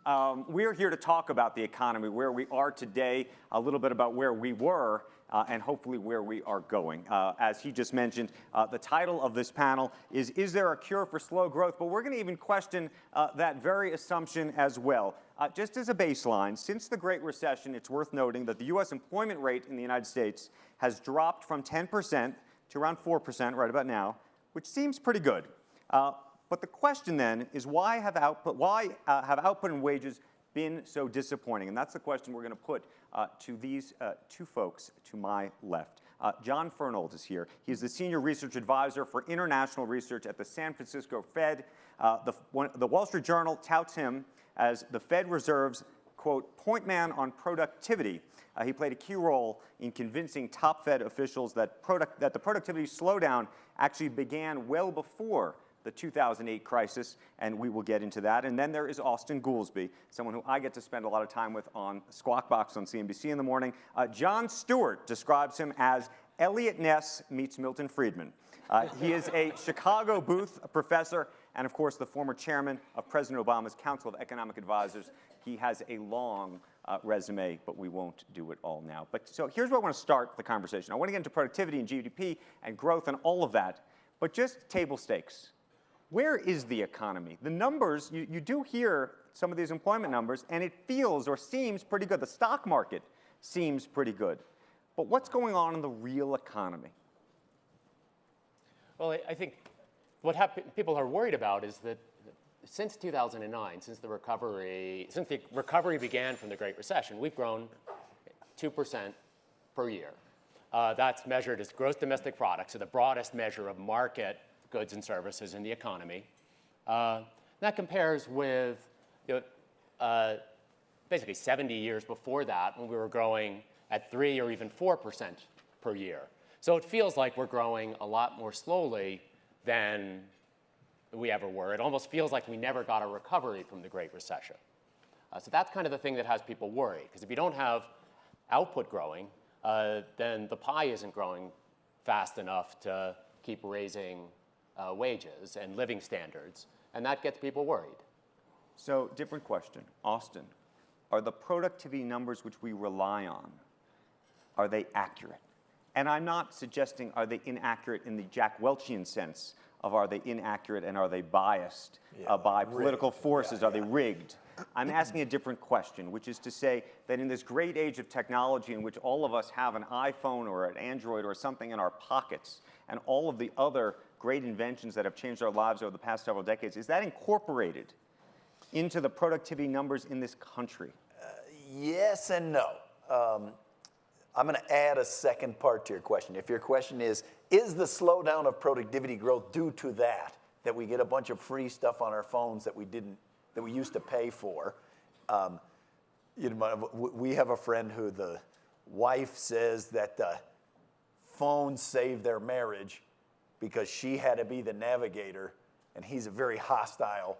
We're here to talk about the economy, where we are today, a little bit about where we were, and hopefully where we are going. As he just mentioned, the title of this panel is there a cure for slow growth? But we're going to even question that very assumption as well. Just as a baseline, since the Great Recession, it's worth noting that the U.S. employment rate in the United States has dropped from 10% to around 4% right about now, which seems pretty good. But the question then is why have output and wages been so disappointing? And that's the question we're going to put to these two folks to my left. John Fernald is here. He's the Senior Research Advisor for International Research at the San Francisco Fed. The Wall Street Journal touts him as the Fed Reserve's, quote, point man on productivity. He played a key role in convincing top Fed officials that the productivity slowdown actually began well before the 2008 crisis, and we will get into that. And then there is Austan Goolsbee, someone who I get to spend a lot of time with on Squawk Box on CNBC in the morning. Jon Stewart describes him as Elliot Ness meets Milton Friedman. He is a Chicago Booth professor and, of course, the former chairman of President Obama's Council of Economic Advisors. He has a long resume, but we won't do it all now. So here's where I want to start the conversation. I want to get into productivity and GDP and growth and all of that, but just table stakes. Where is the economy? The numbers, you do hear some of these employment numbers, and it feels or seems pretty good. The stock market seems pretty good. But what's going on in the real economy? Well, I think what people are worried about is that since 2009, since the recovery began from the Great Recession, we've grown 2% per year. That's measured as gross domestic product, so the broadest measure of market goods and services in the economy. That compares with basically 70 years before that, when we were growing at 3 or even 4% per year. So it feels like we're growing a lot more slowly than we ever were. It almost feels like we never got a recovery from the Great Recession. So that's kind of the thing that has people worried, because if you don't have output growing, then the pie isn't growing fast enough to keep raising wages and living standards, and that gets people worried. So, different question. Austan, are the productivity numbers which we rely on, are they accurate? And I'm not suggesting are they inaccurate in the Jack Welchian sense of are they inaccurate and are they biased by political forces, are they rigged? I'm asking a different question, which is to say that in this great age of technology in which all of us have an iPhone or an Android or something in our pockets, and all of the other great inventions that have changed our lives over the past several decades, is that incorporated into the productivity numbers in this country? Yes and no. I'm going to add a second part to your question. If your question is the slowdown of productivity growth due to that we get a bunch of free stuff on our phones that we used to pay for? We have a friend who the wife says that the phone saved their marriage because she had to be the navigator, and he's a very hostile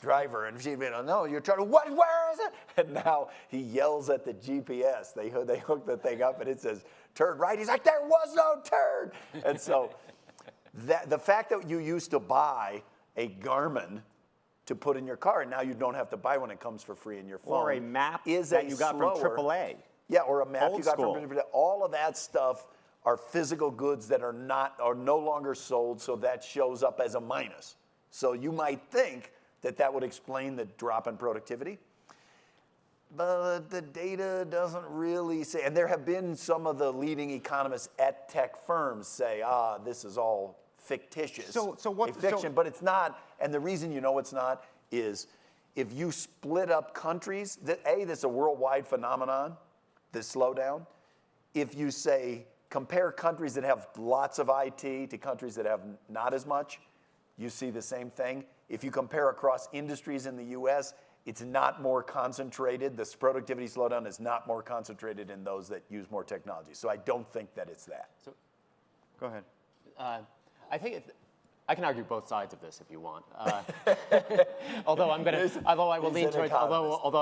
driver. And she'd be like, no, you're trying to, what, where is it? And now he yells at the GPS. They hook the thing up, and it says, turn right. He's like, there was no turn. And so the fact that you used to buy a Garmin to put in your car, and now you don't have to buy one, it comes for free in your phone. Or a map that you got from AAA. Yeah, or a map Old you got school. from AAA. All of that stuff are physical goods that are no longer sold, so that shows up as a minus. So you might think that would explain the drop in productivity. But the data doesn't really say, and there have been some of the leading economists at tech firms say, this is all fictitious. But it's not, and the reason you know it's not is if you split up countries, this is a worldwide phenomenon, this slowdown. If you say, compare countries that have lots of IT to countries that have not as much, you see the same thing. If you compare across industries in the U.S., it's not more concentrated. This productivity slowdown is not more concentrated in those that use more technology. So I don't think that it's that. So, go ahead. I think I can argue both sides of this if you want. Although I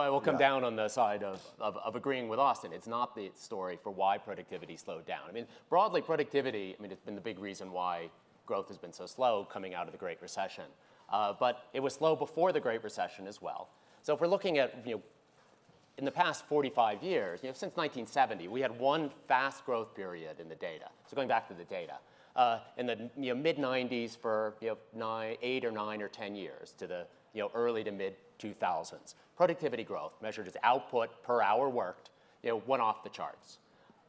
will come down on the side of agreeing with Austan. It's not the story for why productivity slowed down. I mean, broadly, productivity, it's been the big reason why growth has been so slow coming out of the Great Recession. But it was slow before the Great Recession as well. So if we're looking at, in the past 45 years, since 1970, we had one fast growth period in the data. So going back to the data, in the mid 90s for 8 or 9 or 10 years to the early to mid 2000s, productivity growth measured as output per hour worked, went off the charts.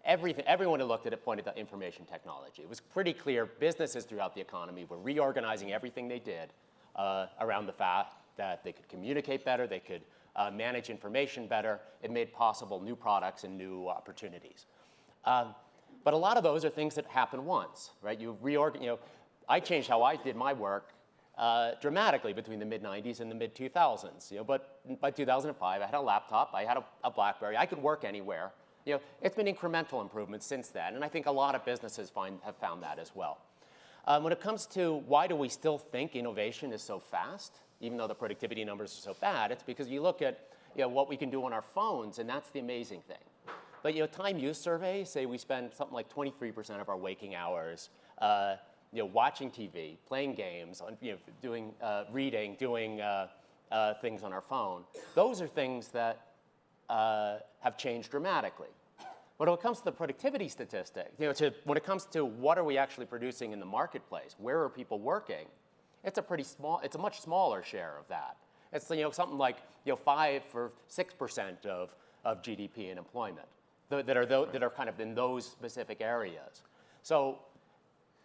Everyone who looked at it pointed to information technology. It was pretty clear businesses throughout the economy were reorganizing everything they did around the fact that they could communicate better, they could manage information better. It made possible new products and new opportunities. But a lot of those are things that happen once, right? I changed how I did my work dramatically between the mid-90s and the mid-2000s. But by 2005, I had a laptop, I had a BlackBerry, I could work anywhere. It's been incremental improvements since then, and I think a lot of businesses have found that as well. When it comes to why do we still think innovation is so fast, even though the productivity numbers are so bad, it's because you look at what we can do on our phones, and that's the amazing thing. But time use surveys say we spend something like 23% of our waking hours watching TV, playing games, doing reading, doing things on our phone. Those are things that have changed dramatically. But when it comes to the productivity statistic, when it comes to what are we actually producing in the marketplace, where are people working, it's a much smaller share of that. It's something like 5 or 6% of GDP and employment that are kind of in those specific areas. So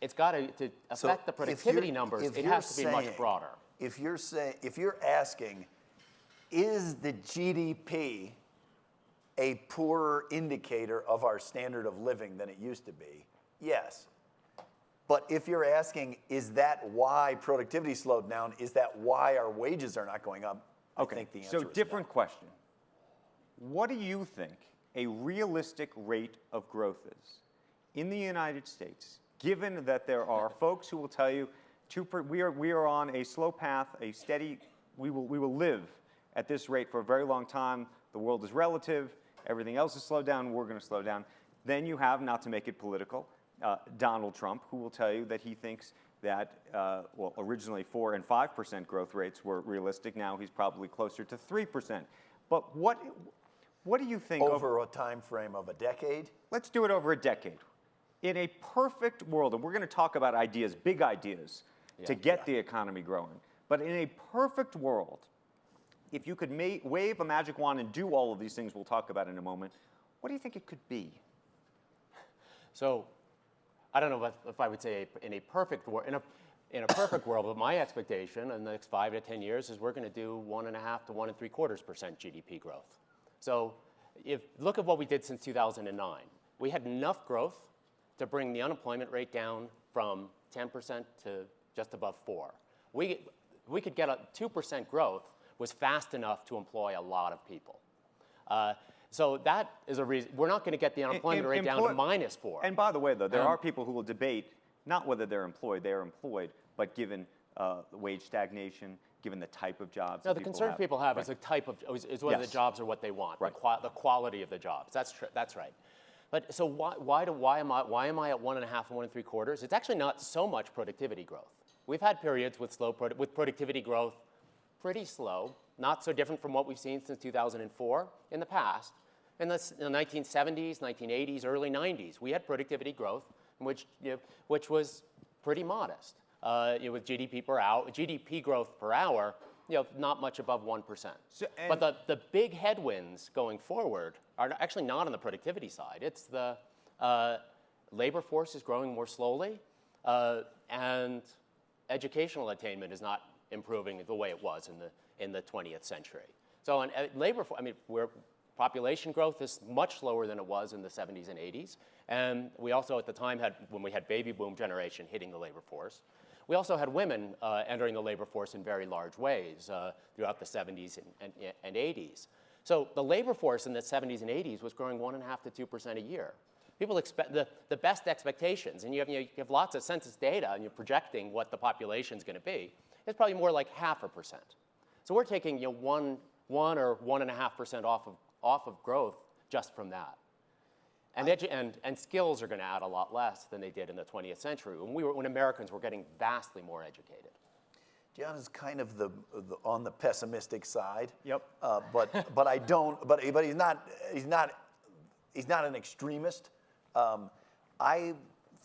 it's got to affect the productivity numbers. It has to be much broader. If you're asking, is the GDP a poorer indicator of our standard of living than it used to be? Yes. But if you're asking, is that why productivity slowed down? Is that why our wages are not going up? Okay. I think the answer is different no. question. What do you think a realistic rate of growth is in the United States, given that there are folks who will tell you we are on a slow path, a steady, we will live at this rate for a very long time. The world is relative. Everything else is slowed down. We're going to slow down. Then you have, not to make it political, Donald Trump, who will tell you that he thinks that, originally 4 and 5% growth rates were realistic. Now he's probably closer to 3%. But what do you think over a time frame of a decade? Let's do it over a decade. In a perfect world, and we're going to talk about ideas, big ideas, to get the economy growing. But in a perfect world, if you could wave a magic wand and do all of these things we'll talk about in a moment, what do you think it could be? So, I don't know if I would say in a perfect world, in a perfect world, but my expectation in the next 5 to 10 years is we're going to do 1.5 to 1 3/4% GDP growth. So, look at what we did since 2009. We had enough growth to bring the unemployment rate down from 10% to just above 4%. We could get a 2% growth was fast enough to employ a lot of people. So that is a reason. We're not going to get the unemployment rate down to -4. And by the way, though, there are people who will debate not whether they're employed, but given the wage stagnation, given the type of jobs. No, the concern people have is the type of is whether the jobs are what they want, the quality of the jobs. That's right. But so why am I at 1.5 and 1 3/4? It's actually not so much productivity growth. We've had periods with with productivity growth pretty slow, not so different from what we've seen since 2004 in the past. In the 1970s, 1980s, early 90s, we had productivity growth, which was pretty modest. With GDP growth per hour, not much above 1%. But the big headwinds going forward are actually not on the productivity side. It's the labor force is growing more slowly, and educational attainment is not improving the way it was in the 20th century. So on population growth is much slower than it was in the 70s and 80s. And we also at the time when we had baby boom generation hitting the labor force, we also had women entering the labor force in very large ways throughout the 70s and 80s. So the labor force in the 70s and 80s was growing 1.5 to 2% a year. People expect the best expectations, and you have lots of census data, and you're projecting what the population is going to be. It's probably more like 0.5%. So we're taking 1 or 1.5% off of growth just from that. And skills are going to add a lot less than they did in the 20th century when Americans were getting vastly more educated. John is kind of the on the pessimistic side. Yep. But I don't. But he's not. He's not an extremist. I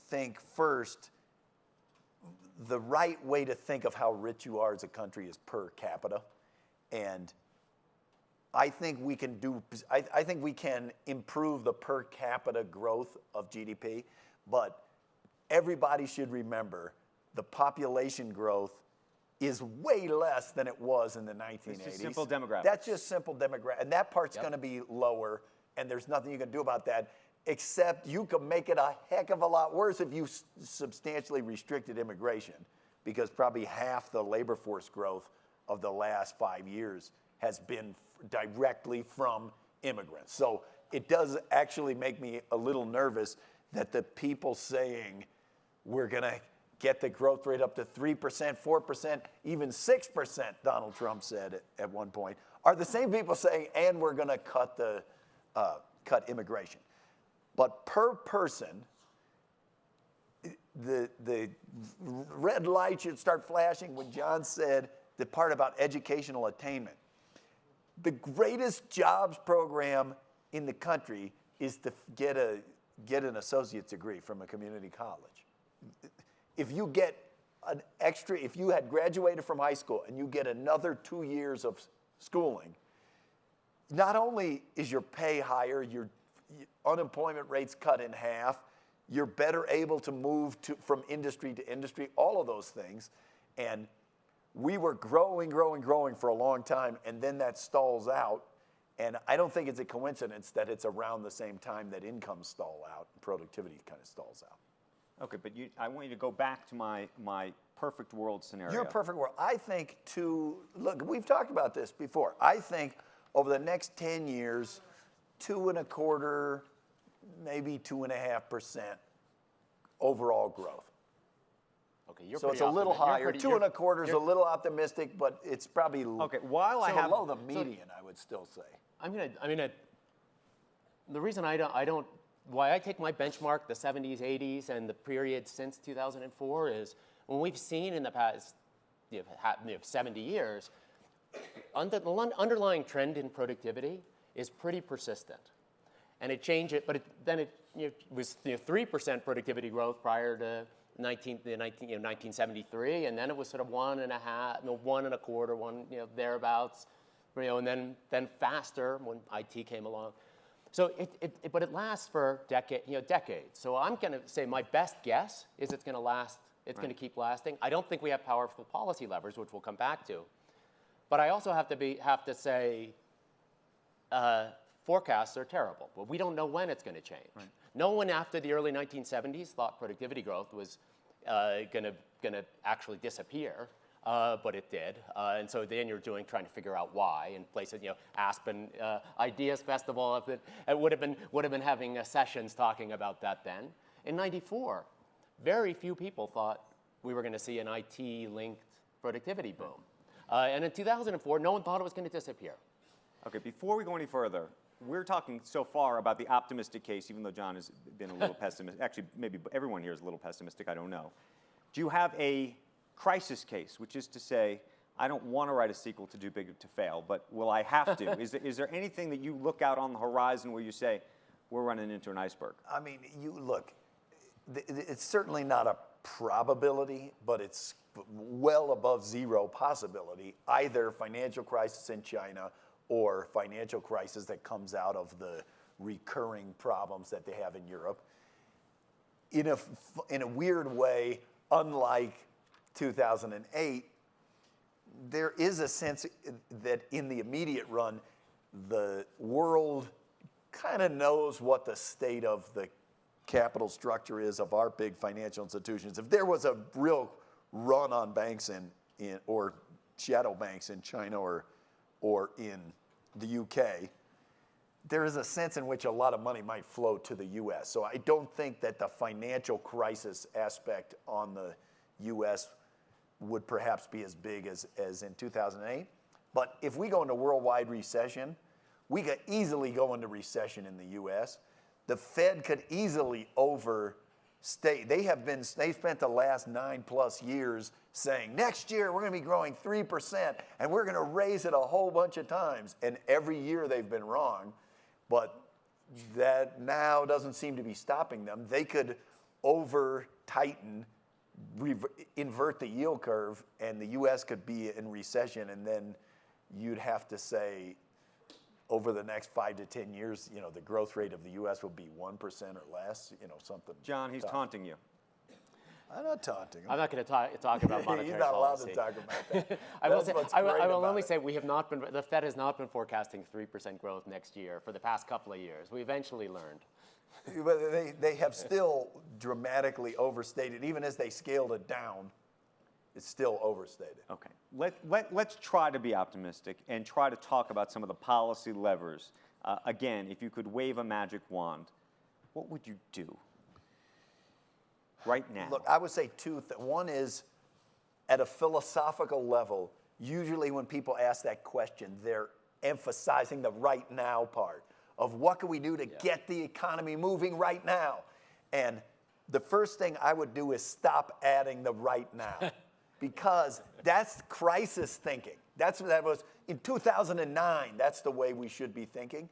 think first, the right way to think of how rich you are as a country is per capita, and I think we can do. I think we can improve the per capita growth of GDP, but everybody should remember the population growth is way less than it was in the 1980s. It's just simple demographics. That's just simple demographics, and that part's going to be lower, and there's nothing you can do about that, except you can make it a heck of a lot worse if you substantially restricted immigration, because probably half the labor force growth of the last 5 years has been directly from immigrants. So it does actually make me a little nervous that the people saying we're going to get the growth rate up to 3%, 4%, even 6%, Donald Trump said at one point, are the same people saying, and we're going to cut immigration. But per person, the red light should start flashing when John said the part about educational attainment. The greatest jobs program in the country is to get an associate's degree from a community college. If you get an extra, if you had graduated from high school and you get another 2 years of schooling, not only is your pay higher, your unemployment rate's cut in half, you're better able to move from industry to industry, all of those things. And we were growing for a long time, and then that stalls out. And I don't think it's a coincidence that it's around the same time that incomes stall out and productivity kind of stalls out. Okay, but I want you to go back to my perfect world scenario. Your perfect world. I think look, we've talked about this before. I think over the next 10 years, 2.25%, maybe 2.5% overall growth. Okay, you're so pretty it's a little higher. 2.25 is a little optimistic, but it's probably okay. While I have below the median, I would still say. The reason why I take my benchmark, the 70s, 80s, and the period since 2004 is when we've seen in the past 70 years, the underlying trend in productivity is pretty persistent. And it changed it, but then it was 3% productivity growth prior to 1973, and then it was sort of 1.5, 1.25, thereabouts, and then faster when IT came along. So but it lasts for decades. So I'm going to say my best guess is it's going to last. It's going to keep lasting. I don't think we have powerful policy levers, which we'll come back to. But I also have to say forecasts are terrible. But we don't know when it's going to change. Right. No one after the early 1970s thought productivity growth was going to actually disappear. But it did, and so then you're trying to figure out why. In places, Aspen Ideas Festival, it would have been having sessions talking about that then. In '94, very few people thought we were going to see an IT-linked productivity boom, and in 2004, no one thought it was going to disappear. Okay, before we go any further, we're talking so far about the optimistic case, even though John has been a little pessimistic. Actually, maybe everyone here is a little pessimistic. I don't know. Do you have a crisis case, which is to say, I don't want to write a sequel to Too Big to Fail, but will I have to? Is there anything that you look out on the horizon where you say, we're running into an iceberg? I mean, it's certainly not a probability, but it's well above zero possibility, either financial crisis in China or financial crisis that comes out of the recurring problems that they have in Europe. In a weird way, unlike 2008, there is a sense that in the immediate run, the world kind of knows what the state of the capital structure is of our big financial institutions. If there was a real run on banks or shadow banks in China or in the UK, there is a sense in which a lot of money might flow to the US. So I don't think that the financial crisis aspect on the US would perhaps be as big as in 2008. But if we go into worldwide recession, we could easily go into recession in the US. The Fed could easily overspend they spent the last 9+ years saying, next year we're going to be growing 3% and we're going to raise it a whole bunch of times. And every year they've been wrong, but that now doesn't seem to be stopping them. They could over-tighten, invert the yield curve, and the U.S. could be in recession, and then you'd have to say, over the next 5 to 10 years, the growth rate of the U.S. will be 1% or less, something. John, he's tough. taunting you. I'm not taunting him. I'm not going to talk about monetary policy. You're not allowed to talk about that. I will only say the Fed has not been forecasting 3% growth next year for the past couple of years. We eventually learned. But they have still dramatically overstated. Even as they scaled it down, it's still overstated. Okay. Let's try to be optimistic and try to talk about some of the policy levers. Again, if you could wave a magic wand, what would you do right now? Look, I would say one is, at a philosophical level, usually when people ask that question, they're emphasizing the right now part of what can we do to get the economy moving right now. And the first thing I would do is stop adding the right now. Because that's crisis thinking. That was in 2009. That's the way we should be thinking.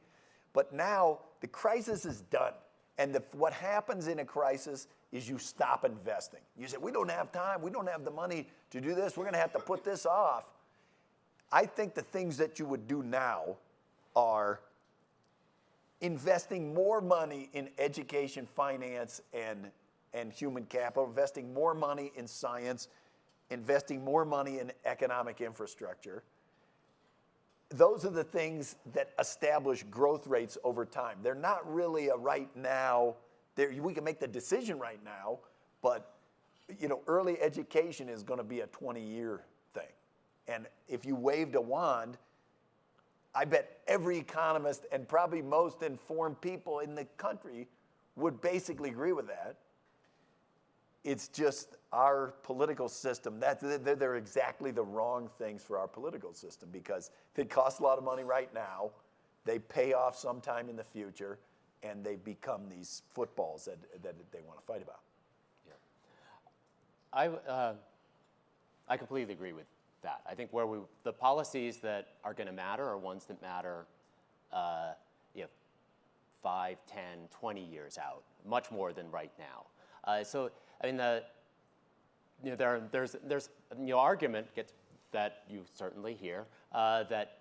But now the crisis is done, and what happens in a crisis is you stop investing. You say, we don't have time. We don't have the money to do this. We're going to have to put this off. I think the things that you would do now are investing more money in education, finance, and human capital, investing more money in science, investing more money in economic infrastructure. Those are the things that establish growth rates over time. They're not really a right now. We can make the decision right now, but early education is going to be a 20-year thing. And if you waved a wand, I bet every economist and probably most informed people in the country would basically agree with that. It's just our political system, they're exactly the wrong things for our political system, because they cost a lot of money right now, they pay off sometime in the future, and they become these footballs that they want to fight about. Yeah. I completely agree with that. I think the policies that are going to matter are ones that matter 5, 10, 20 years out, much more than right now. So I mean, there's argument that you certainly hear that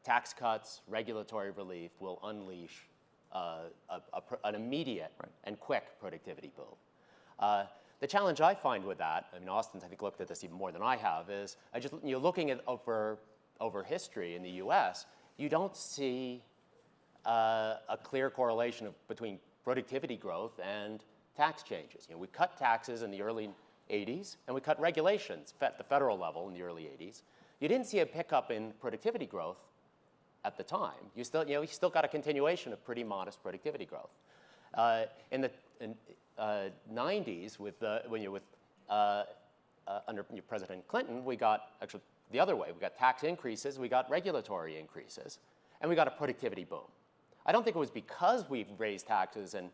tax cuts, regulatory relief will unleash an immediate and quick productivity boom. The challenge I find with that, I mean, Austin's I think looked at this even more than I have, is looking at over history in the U.S., you don't see a clear correlation between productivity growth and tax changes. We cut taxes in the early 80s, and we cut regulations at the federal level in the early 80s. You didn't see a pickup in productivity growth at the time. You still got a continuation of pretty modest productivity growth. In the 90s, under President Clinton, we got actually the other way. We got tax increases, we got regulatory increases, and we got a productivity boom. I don't think it was because we raised taxes and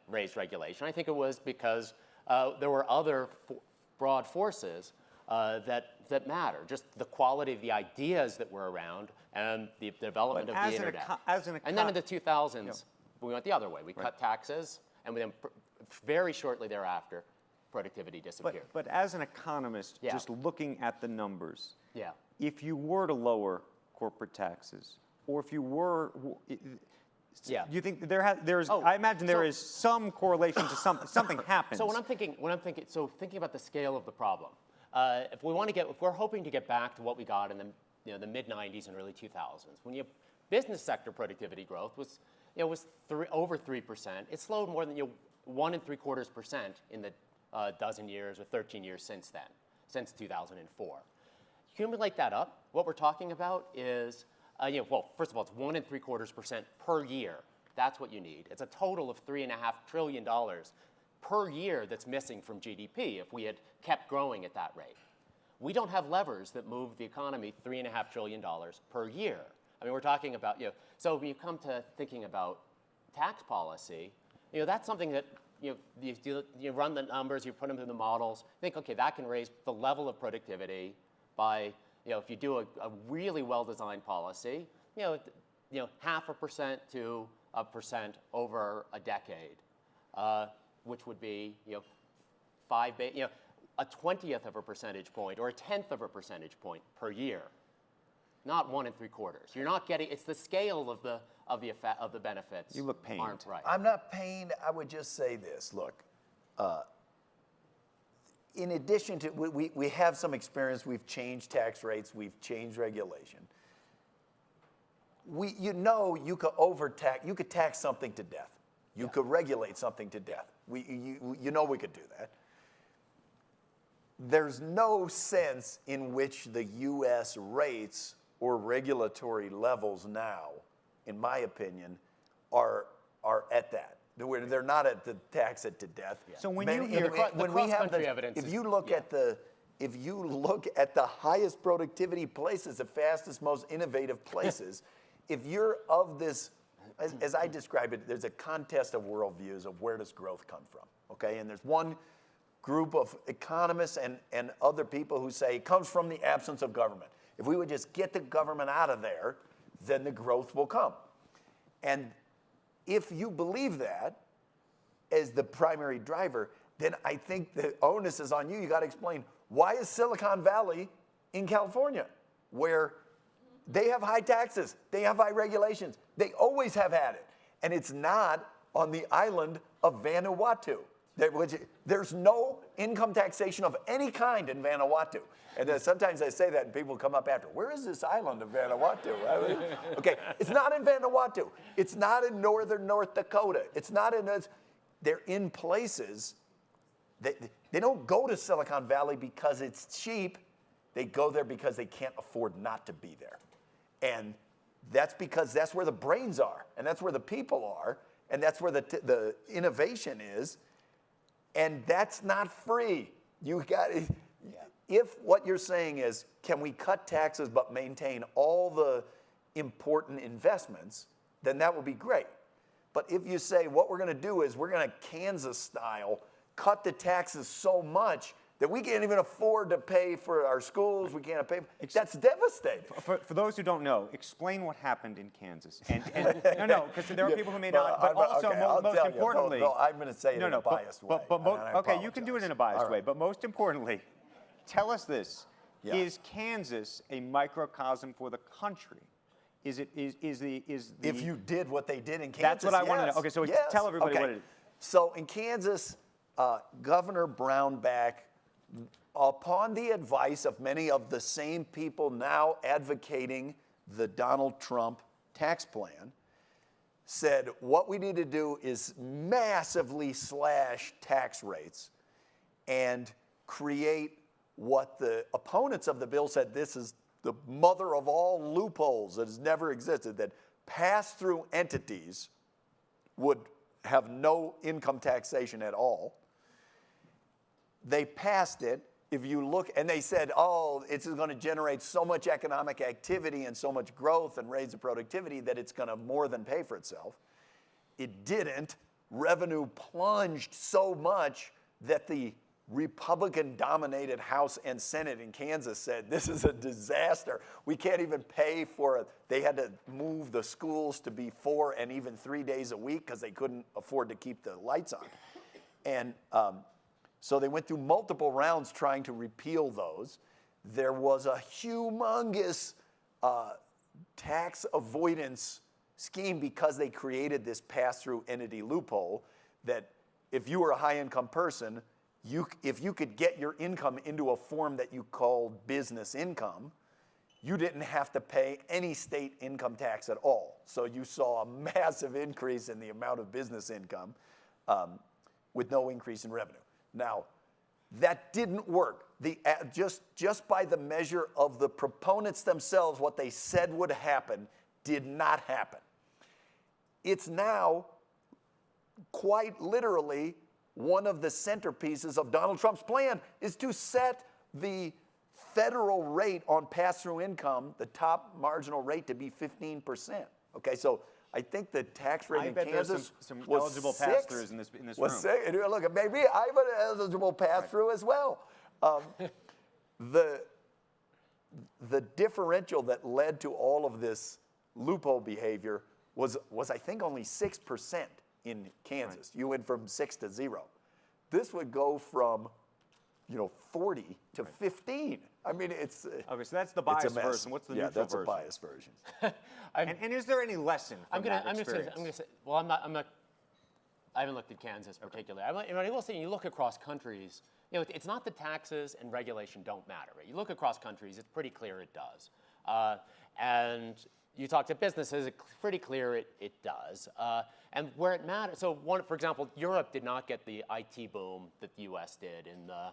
raised regulation. I think it was because there were other broad forces that matter. Just the quality of the ideas that were around and the development of the internet. And then in the 2000s, we went the other way. We cut taxes, and then very shortly thereafter, productivity disappeared. But as an economist, just looking at the numbers, if you were to lower corporate taxes, or if you were, you think there's? I imagine there is some correlation to something happens. So thinking about the scale of the problem, if we're hoping to get back to what we got in the mid '90s and early 2000s, when business sector productivity growth was over 3%, it slowed more than 1.75% in the dozen years or 13 years since then, since 2004. Accumulate that up, what we're talking about is. First of all, it's 1.75% per year. That's what you need. It's a total of $3.5 trillion per year that's missing from GDP if we had kept growing at that rate. We don't have levers that move the economy $3.5 trillion per year. I mean, we're talking about, so when you come to thinking about tax policy, that's something that you run the numbers, you put them through the models, think, okay, that can raise the level of productivity by, if you do a really well-designed policy, 0.5% to 1% over a decade, which would be, a 20th of a percentage point or a 10th of a percentage point per year, not 1 3/4. You're not getting. It's the scale of the benefits. You look pained. Aren't right. I'm not pained. I would just say this. Look, in addition to, we have some experience. We've changed tax rates. We've changed regulation. You could overtax. You could tax something to death. You could regulate something to death. We could do that. There's no sense in which the U.S. rates or regulatory levels now, in my opinion, are at that. They're not at the tax it to death. Yeah. So when cross-country evidence, if you look at the highest productivity places, the fastest, most innovative places, if you're of this, as I describe it, there's a contest of worldviews of where does growth come from, okay? And there's one group of economists and other people who say it comes from the absence of government. If we would just get the government out of there, then the growth will come. And if you believe that as the primary driver, then I think the onus is on you. You got to explain, why is Silicon Valley in California, where they have high taxes, they have high regulations, they always have had it, and it's not on the island of Vanuatu. There's no income taxation of any kind in Vanuatu. And then sometimes I say that and people come up after, where is this island of Vanuatu? Okay, it's not in Vanuatu. It's not in northern North Dakota. It's not in those. They're in places. They don't go to Silicon Valley because it's cheap. They go there because they can't afford not to be there. And that's because that's where the brains are, and that's where the people are, and that's where the innovation is. And that's not free. You got it. If what you're saying is, can we cut taxes but maintain all the important investments, then that would be great. But if you say what we're going to do is we're going to Kansas style cut the taxes so much that we can't even afford to pay for our schools, we can't pay. That's devastating. For those who don't know, explain what happened in Kansas. And no, because there are people who may not. But also, most importantly, no, I'm going to say it in a biased way. Okay, you can do it in a biased way. But most importantly, tell us this: is Kansas a microcosm for the country? Is the if you did what they did in Kansas? That's what I want to know. Okay, so tell everybody what it is. So in Kansas, Governor Brownback, upon the advice of many of the same people now advocating the Donald Trump tax plan, said what we need to do is massively slash tax rates and create what the opponents of the bill said this is the mother of all loopholes that has never existed, that pass-through entities would have no income taxation at all. They passed it. If you look, and they said, oh, it's going to generate so much economic activity and so much growth and raise the productivity that it's going to more than pay for itself. It didn't. Revenue plunged so much that the Republican-dominated House and Senate in Kansas said, this is a disaster. We can't even pay for it. They had to move the schools to be 4 and even 3 days a week because they couldn't afford to keep the lights on. And so they went through multiple rounds trying to repeal those. There was a humongous tax avoidance scheme because they created this pass-through entity loophole that if you were a high-income person, if you could get your income into a form that you called business income, you didn't have to pay any state income tax at all. So you saw a massive increase in the amount of business income with no increase in revenue. Now, that didn't work. Just by the measure of the proponents themselves, what they said would happen did not happen. It's now quite literally one of the centerpieces of Donald Trump's plan is to set the federal rate on pass-through income, the top marginal rate, to be 15%. Okay, so I think the tax rate I in bet there's Kansas some was eligible 6. pass-throughs in this Was room. 6. And look, maybe I'm an eligible pass-through as well. The differential that led to all of this loophole behavior was I think only 6% in Kansas. You went from 6 to 0. This would go from 40 to 15. I mean, it's Okay, so that's the it's a biased mess. version. What's the yeah, neutral that's version? a biased version. And is there any lesson from that experience? I'm gonna say, well, I'm not. I haven't looked at Kansas particularly. I will say, you look across countries. It's not that taxes and regulation don't matter. Right? You look across countries; it's pretty clear it does. And you talk to businesses; it's pretty clear it does. And where it matters, so for example, Europe did not get the IT boom that the U.S. did in the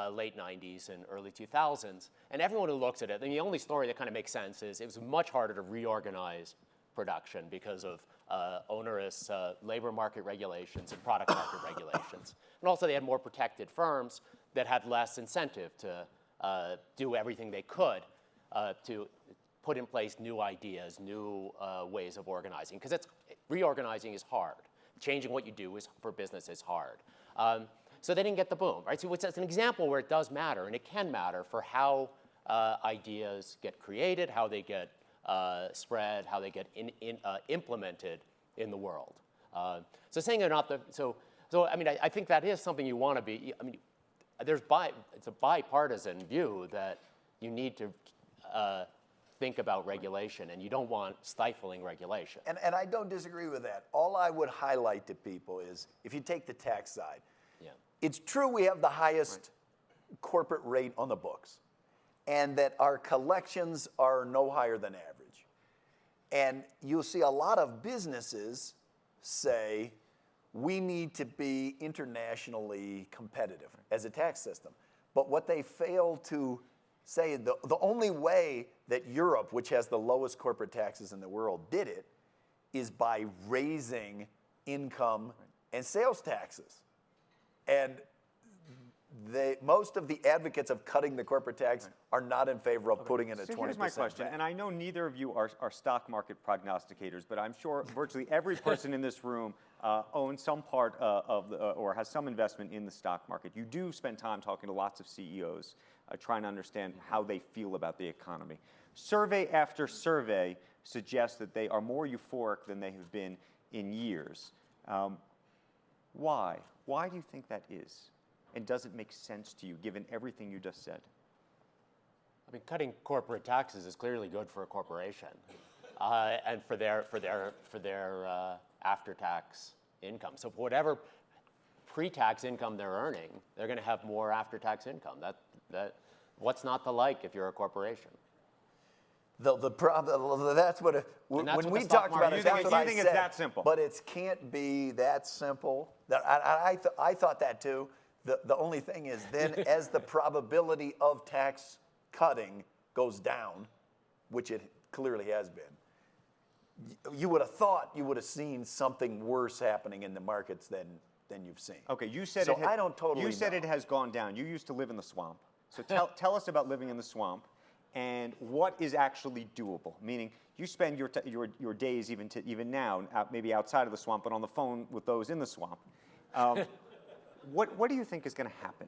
late 90s and early 2000s. And everyone who looks at it, the only story that kind of makes sense is it was much harder to reorganize production because of onerous labor market regulations and product market regulations. And also they had more protected firms that had less incentive to do everything they could to put in place new ideas, new ways of organizing. Because reorganizing is hard. Changing what you do for business is hard. So they didn't get the boom, right? So it's an example where it does matter, and it can matter for how ideas get created, how they get spread, how they get implemented in the world. So saying they're not I think that is something you want to be. It's a bipartisan view that you need to think about regulation, and you don't want stifling regulation. And I don't disagree with that. All I would highlight to people is if you take the tax side, it's true we have the highest corporate rate on the books, and that our collections are no higher than average. And you'll see a lot of businesses say, we need to be internationally competitive as a tax system. But what they fail to say, the only way that Europe, which has the lowest corporate taxes in the world, did it is by raising income and sales taxes. And most of the advocates of cutting the corporate tax are not in favor of putting in a 20% Here's my question, VAT. and I know neither of you are stock market prognosticators, but I'm sure virtually every person in this room owns some part or has some investment in the stock market. You do spend time talking to lots of CEOs, trying to understand how they feel about the economy. Survey after survey suggests that they are more euphoric than they have been in years. Why? Why do you think that is? And does it make sense to you, given everything you just said? Cutting corporate taxes is clearly good for a corporation, and for their after-tax income. So whatever pre-tax income they're earning, they're going to have more after-tax income. What's not to like if you're a corporation? The problem, that's what, when we talked about it, that's what I said. You think it's that simple? But it can't be that simple. I thought that too. The only thing is then as the probability of tax cutting goes down, which it clearly has been, you would have thought you would have seen something worse happening in the markets than you've seen. Okay, you said so I don't totally You said know. it has gone down. You used to live in the swamp. So tell us about living in the swamp and what is actually doable. Meaning, you spend your days even now, maybe outside of the swamp, but on the phone with those in the swamp. What do you think is going to happen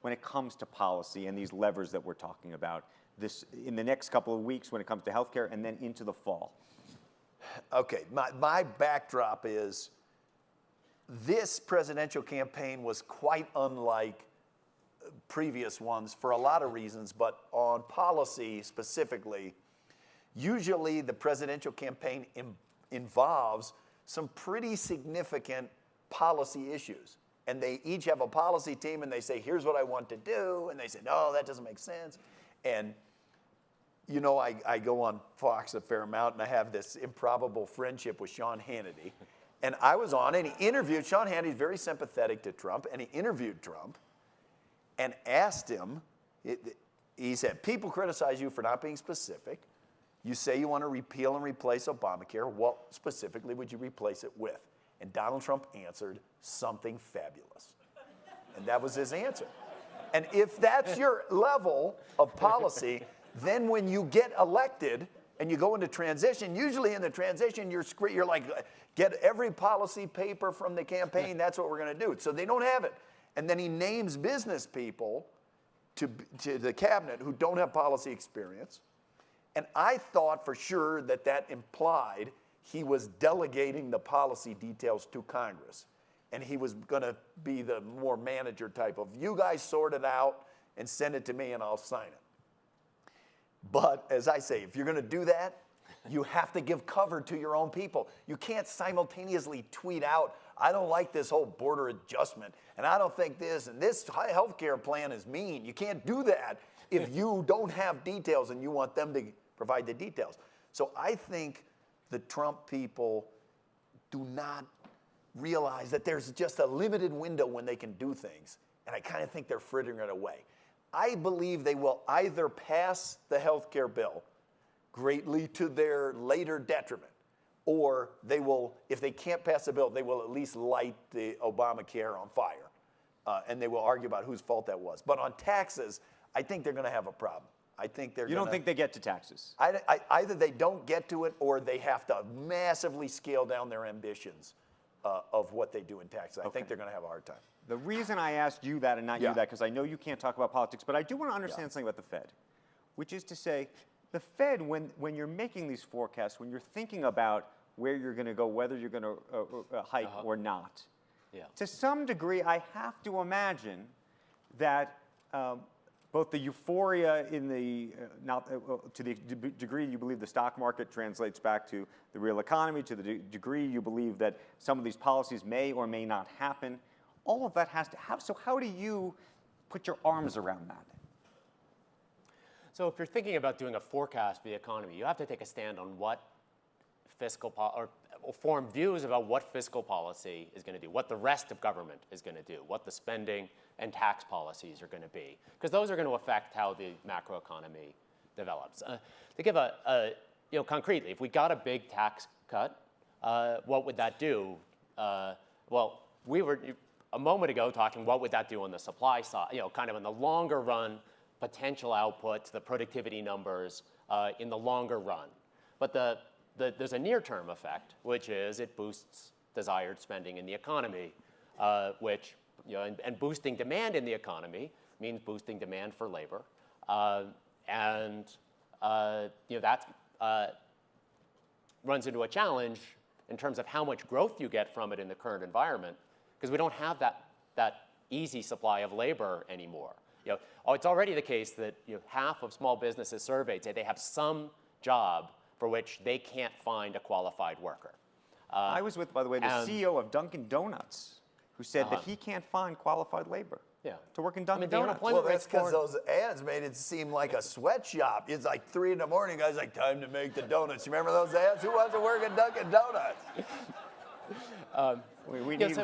when it comes to policy and these levers that we're talking about this in the next couple of weeks when it comes to healthcare and then into the fall? Okay, my backdrop is this presidential campaign was quite unlike previous ones for a lot of reasons, but on policy specifically, usually the presidential campaign involves some pretty significant policy issues. And they each have a policy team and they say, here's what I want to do. And they say, no, that doesn't make sense. And I go on Fox a fair amount and I have this improbable friendship with Sean Hannity. And I was on and he interviewed, Sean Hannity's very sympathetic to Trump, and he interviewed Trump and asked him, he said, people criticize you for not being specific. You say you want to repeal and replace Obamacare. What specifically would you replace it with? And Donald Trump answered, something fabulous. And that was his answer. And if that's your level of policy, then when you get elected, and you go into transition, usually in the transition, you're like, get every policy paper from the campaign, that's what we're going to do. So they don't have it. And then he names business people to the cabinet who don't have policy experience. And I thought for sure that implied he was delegating the policy details to Congress. And he was going to be the more manager type of, you guys sort it out and send it to me and I'll sign it. But as I say, if you're going to do that, you have to give cover to your own people. You can't simultaneously tweet out, I don't like this whole border adjustment, and I don't think this, and this health care plan is mean. You can't do that if you don't have details and you want them to provide the details. So I think the Trump people do not realize that there's just a limited window when they can do things, and I kind of think they're frittering it away. I believe they will either pass the health care bill, greatly to their later detriment, or they will, if they can't pass the bill, they will at least light the Obamacare on fire, and they will argue about whose fault that was. But on taxes, I think they're going to have a problem. I think they're. You don't think they get to taxes? Either they don't get to it, or they have to massively scale down their ambitions of what they do in taxes. I think they're going to have a hard time. The reason I asked you that and not you that, because I know you can't talk about politics, but I do want to understand something about the Fed, which is to say, the Fed, when you're making these forecasts, when you're thinking about where you're going to go, whether you're going to hike or not, to some degree, I have to imagine that both the euphoria in the, to the degree you believe the stock market translates back to the real economy, to the degree you believe that some of these policies may or may not happen, all of that has to happen. So how do you put your arms around that? So if you're thinking about doing a forecast for the economy, you have to take a stand on what fiscal or form views about what fiscal policy is going to do, what the rest of government is going to do, what the spending and tax policies are going to be, because those are going to affect how the macroeconomy develops. To give concretely, if we got a big tax cut, what would that do? Well, we were a moment ago talking what would that do on the supply side, kind of in the longer run, potential output, the productivity numbers in the longer run. But there's a near-term effect, which is it boosts desired spending in the economy, which, and boosting demand in the economy means boosting demand for labor. That runs into a challenge in terms of how much growth you get from it in the current environment, because we don't have that easy supply of labor anymore. It's already the case that half of small businesses surveyed say they have some job for which they can't find a qualified worker. I was with, by the way, the CEO of Dunkin' Donuts, who said that he can't find qualified labor to work in Dunkin' Donuts. Well, that's because those ads made it seem like a sweatshop. It's like 3 in the morning, guys, like, time to make the donuts. You remember those ads? Who wants to work at Dunkin' Donuts? We need...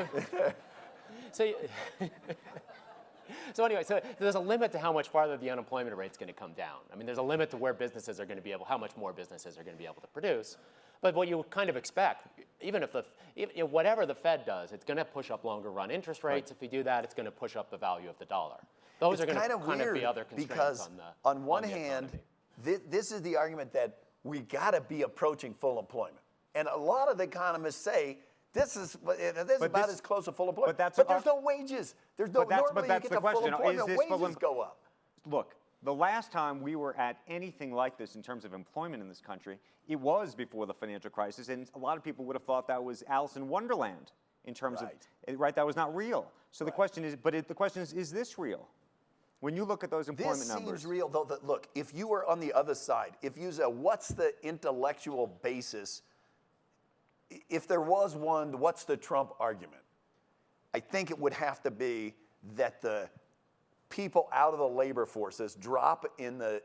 So anyway, so there's a limit to how much farther the unemployment rate's going to come down. I mean, there's a limit to where businesses are going to be able, how much more businesses are going to be able to produce. But what you kind of expect, even if whatever the Fed does, it's going to push up longer run interest rates. If you do that, it's going to push up the value of the dollar. Those are going to kind of be other constraints because on one hand, this is the argument that we got to be approaching full employment. And a lot of the economists say, this is about as close to full employment. But there's no wages. There's no, normally you get to full employment, wages go up. Look, the last time we were at anything like this in terms of employment in this country, it was before the financial crisis, and a lot of people would have thought that was Alice in Wonderland in terms of, that was not real. So the question is, the question is this real? When you look at those employment numbers. This seems real, though, that look, if you were on the other side, if you said, what's the intellectual basis? If there was one, what's the Trump argument? I think it would have to be that the people out of the labor forces drop in the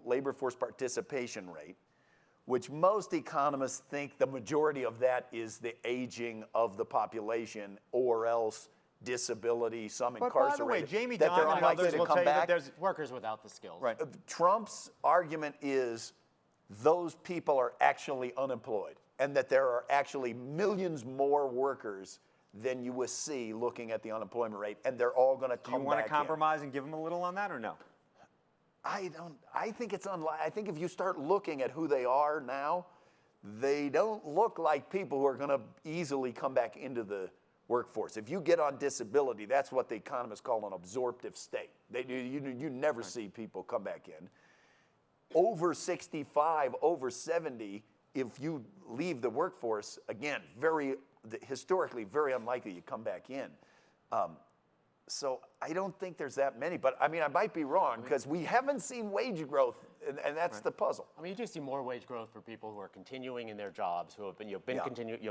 labor force participation rate, which most economists think the majority of that is the aging of the population or else disability, some incarcerated. By the way, Jamie that they're Dimon and unlikely others to will come tell you back. that there's workers without the skills. Right. Trump's argument is those people are actually unemployed, and that there are actually millions more workers than you will see looking at the unemployment rate, and they're all going to come back. Do you want to compromise and give them a little on that, or no? I think it's unlikely. I think if you start looking at who they are now, they don't look like people who are going to easily come back into the workforce. If you get on disability, that's what the economists call an absorptive state. You never see people come back in. Over 65, over 70, if you leave the workforce, again, historically very unlikely you come back in. So I don't think there's that many, but I mean, I might be wrong because we haven't seen wage growth, and that's the puzzle. I mean, you do see more wage growth for people who are continuing in their jobs, who have been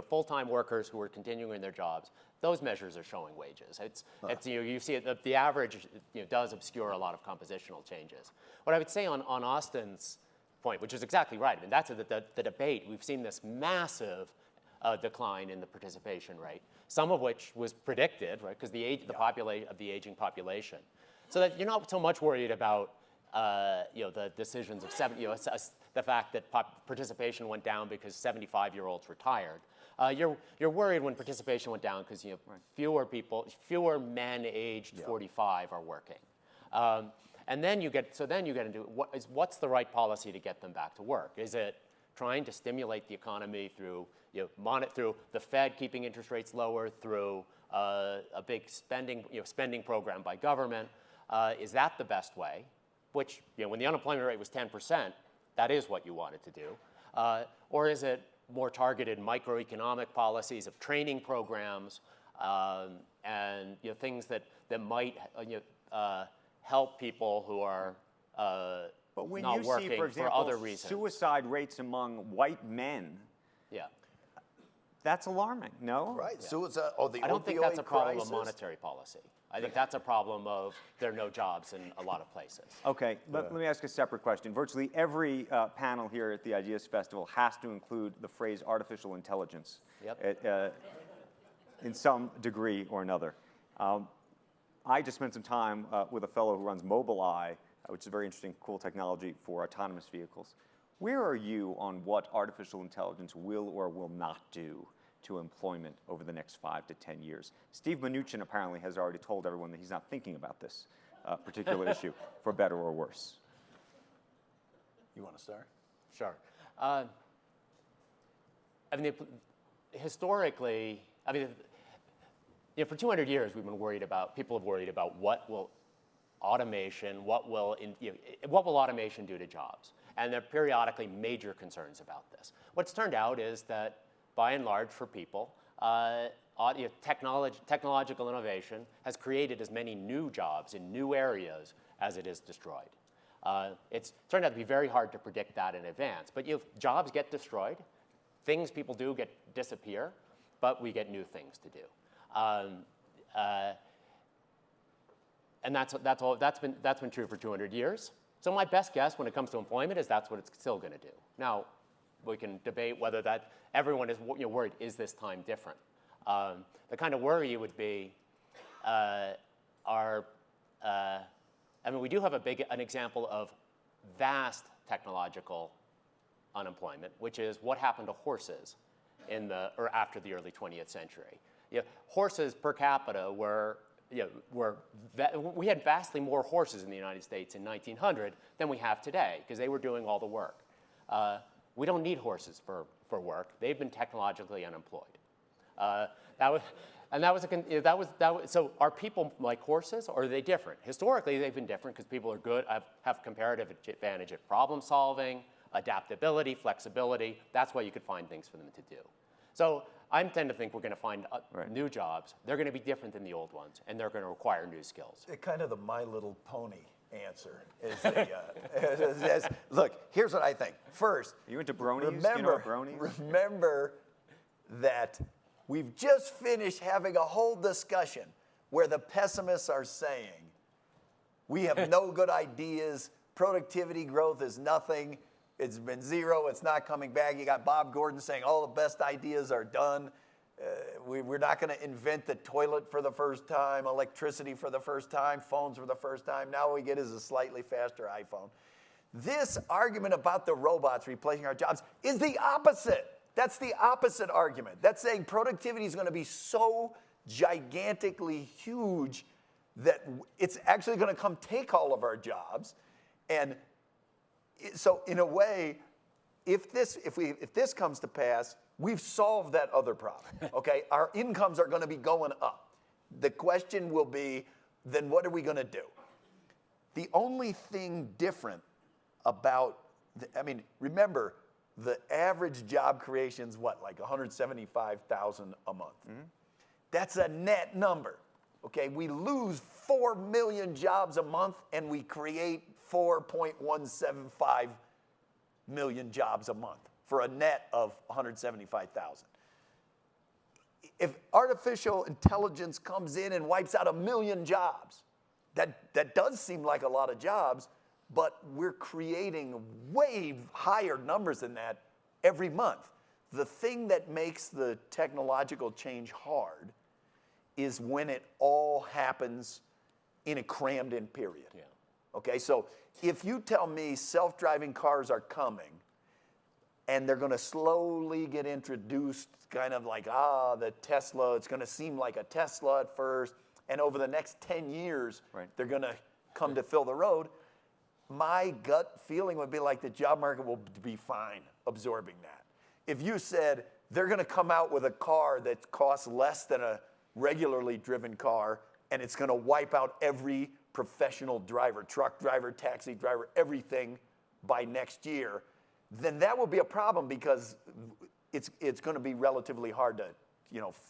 full-time workers who are continuing in their jobs. Those measures are showing wages. You see it, the average does obscure a lot of compositional changes. What I would say on Austin's point, which is exactly right, I mean, that's the debate. We've seen this massive decline in the participation rate, some of which was predicted, right, because the aging population. So that you're not so much worried about the decisions of the fact that participation went down because 75-year-olds retired. You're worried when participation went down because fewer men aged 45 are working. And then you get into what's the right policy to get them back to work? Is it trying to stimulate the economy through through the Fed keeping interest rates lower, through a big spending program by government? Is that the best way? Which, when the unemployment rate was 10%, that is what you wanted to do. Or is it more targeted microeconomic policies of training programs and things that might help people who are but when not you working see, for example, other reasons. Suicide rates among white men, that's alarming, no? Right. Yeah. Suicide, the I don't think that's a problem crisis. of monetary policy. I think that's a problem of there are no jobs in a lot of places. Okay, let me ask a separate question. Virtually every panel here at the Ideas Festival has to include the phrase artificial intelligence in some degree or another. I just spent some time with a fellow who runs Mobileye, which is a very interesting, cool technology for autonomous vehicles. Where are you on what artificial intelligence will or will not do to employment over the next 5 to 10 years? Steve Mnuchin apparently has already told everyone that he's not thinking about this particular issue, for better or worse. You want to start? Sure. I mean, historically, for 200 years we've been worried about, people have worried about what will automation do to jobs? And there are periodically major concerns about this. What's turned out is that, by and large, for people, technological innovation has created as many new jobs in new areas as it has destroyed. It's turned out to be very hard to predict that in advance. But jobs get destroyed, things people do disappear, but we get new things to do. And that's been true for 200 years. So my best guess when it comes to employment is that's what it's still going to do. Now, we can debate whether everyone is worried, is this time different? The kind of worry would be, we do have an example of vast technological unemployment, which is what happened to horses after the early 20th century. Horses per capita we had vastly more horses in the United States in 1900 than we have today because they were doing all the work. We don't need horses for work. They've been technologically unemployed. So are people like horses, or are they different? Historically, they've been different because people are good, have comparative advantage at problem solving, adaptability, flexibility. That's why you could find things for them to do. So I tend to think we're going to find new jobs. They're going to be different than the old ones, and they're going to require new skills. Kind of the My Little Pony answer is look, here's what I think. First, you into bronies? Remember that we've just finished having a whole discussion where the pessimists are saying we have no good ideas, productivity growth is nothing, it's been zero, it's not coming back. You got Bob Gordon saying all the best ideas are done. We're not going to invent the toilet for the first time, electricity for the first time, phones for the first time. Now what we get is a slightly faster iPhone. This argument about the robots replacing our jobs is the opposite. That's the opposite argument. That's saying productivity is going to be so gigantically huge that it's actually going to come take all of our jobs. And so in a way, if this comes to pass, we've solved that other problem, okay? Our incomes are gonna be going up. The question will be, then what are we gonna do? The only thing different about, remember, the average job creation's what, like 175,000 a month. Mm-hmm. That's a net number, okay? We lose 4 million jobs a month and we create 4.175 million jobs a month for a net of 175,000. If artificial intelligence comes in and wipes out 1 million jobs, that does seem like a lot of jobs, but we're creating way higher numbers than that every month. The thing that makes the technological change hard is when it all happens in a crammed-in period. Yeah. Okay, so if you tell me self-driving cars are coming and they're going to slowly get introduced, kind of like, the Tesla, it's going to seem like a Tesla at first, and over the next 10 years, they're going to come to fill the road, my gut feeling would be like the job market will be fine absorbing that. If you said they're going to come out with a car that costs less than a regularly driven car, and it's going to wipe out every professional driver, truck driver, taxi driver, everything by next year, then that will be a problem because it's going to be relatively hard to,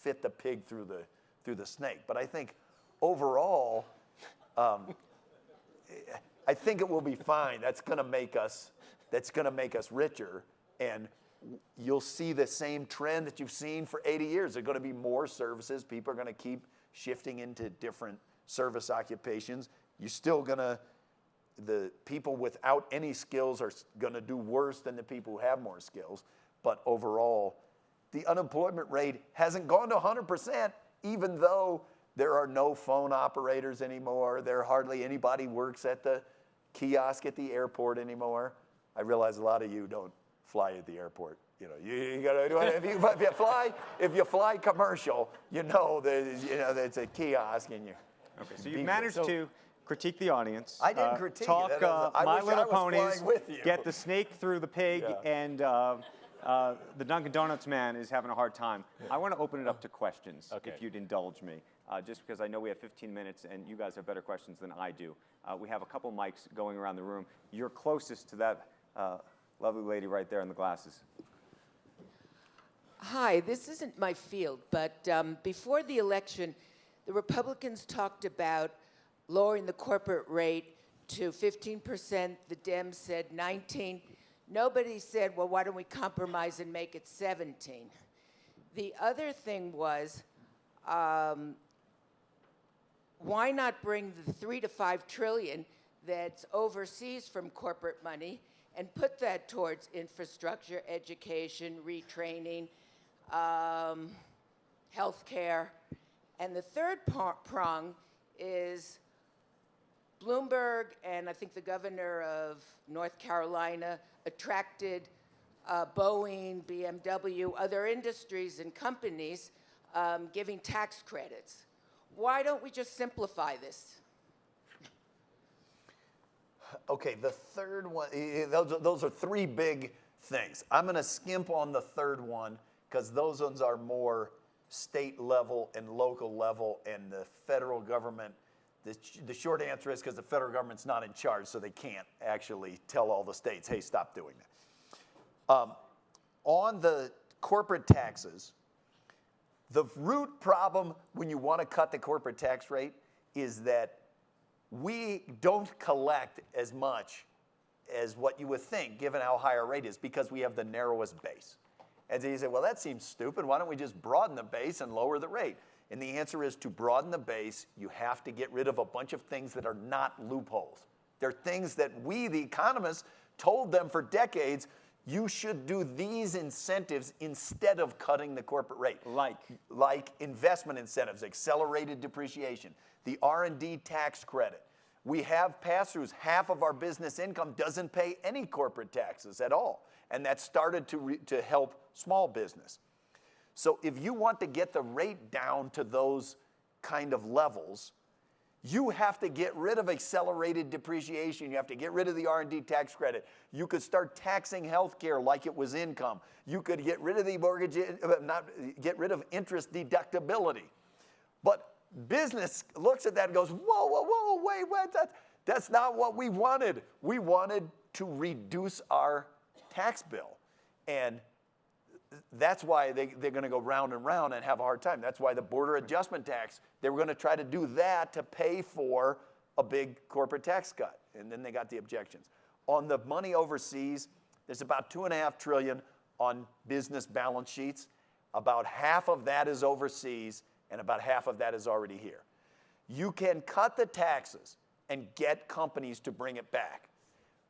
fit the pig through the snake. But I think overall, I think it will be fine. That's going to make us richer, and you'll see the same trend that you've seen for 80 years. There are going to be more services. People are going to keep shifting into different service occupations. The people without any skills are going to do worse than the people who have more skills. But overall, the unemployment rate hasn't gone to 100%, even though there are no phone operators anymore. There hardly anybody works at the kiosk at the airport anymore. I realize a lot of you don't fly at the airport. You gotta do it. If you fly commercial, there's a kiosk and you. Okay, so you've managed to critique the audience. I didn't critique. Talk My Little Ponies. With you. Get the snake through the pig, and the Dunkin' Donuts man is having a hard time. I want to open it up to questions, if you'd indulge me, just because I know we have 15 minutes and you guys have better questions than I do. We have a couple mics going around the room. You're closest to that lovely lady right there in the glasses. Hi, this isn't my field, but before the election, the Republicans talked about lowering the corporate rate to 15%. The Dems said 19%. Nobody said, well, why don't we compromise and make it 17%? The other thing was, why not bring the 3 to 5 trillion that's overseas from corporate money and put that towards infrastructure, education, retraining, healthcare? And the third prong is Bloomberg and I think the governor of North Carolina attracted Boeing, BMW, other industries and companies giving tax credits. Why don't we just simplify this? Okay, the third one, those are three big things. I'm going to skimp on the third one because those ones are more state level and local level, and the federal government, the short answer is because the federal government's not in charge, so they can't actually tell all the states, hey, stop doing that. On the corporate taxes, the root problem when you want to cut the corporate tax rate is that we don't collect as much as what you would think, given how high our rate is, because we have the narrowest base. And so you say, well, that seems stupid. Why don't we just broaden the base and lower the rate? And the answer is, to broaden the base, you have to get rid of a bunch of things that are not loopholes. They're things that we, the economists, told them for decades, you should do these incentives instead of cutting the corporate rate. Like investment incentives, accelerated depreciation, the R&D tax credit. We have pass-throughs. Half of our business income doesn't pay any corporate taxes at all. And that started to help small business. So if you want to get the rate down to those kind of levels, You have to get rid of accelerated depreciation. You have to get rid of the R&D tax credit. You could start taxing healthcare like it was income. You could get rid of the mortgage, get rid of interest deductibility. But business looks at that and goes, whoa, wait, that's not what we wanted. We wanted to reduce our tax bill. And that's why they're going to go round and round and have a hard time. That's why the border adjustment tax, they were going to try to do that to pay for a big corporate tax cut. And then they got the objections. On the money overseas, there's about $2.5 trillion on business balance sheets. About half of that is overseas, and about half of that is already here. You can cut the taxes and get companies to bring it back.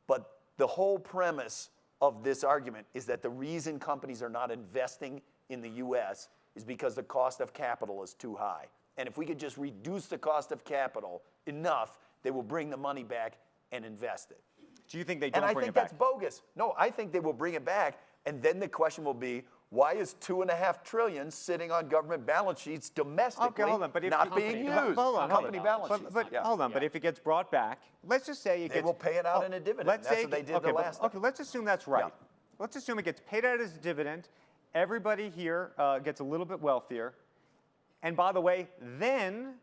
But the whole premise of this argument is that the reason companies are not investing in the U.S. is because the cost of capital is too high. And if we could just reduce the cost of capital enough, they will bring the money back and invest it. Do you think they don't bring it back? And I think that's bogus. No, I think they will bring it back, and then the question will be, why is $2.5 trillion sitting on government balance sheets domestically, Okay, hold on, but if not being used? Company balance sheets. But Yeah. hold on, but if it gets brought back, let's just say it They gets... will pay it out in a dividend. Let's That's say what they did okay, the last time. Okay, let's assume that's right. Yeah. Let's assume it gets paid out as a dividend. Everybody here gets a little bit wealthier. And by the way, then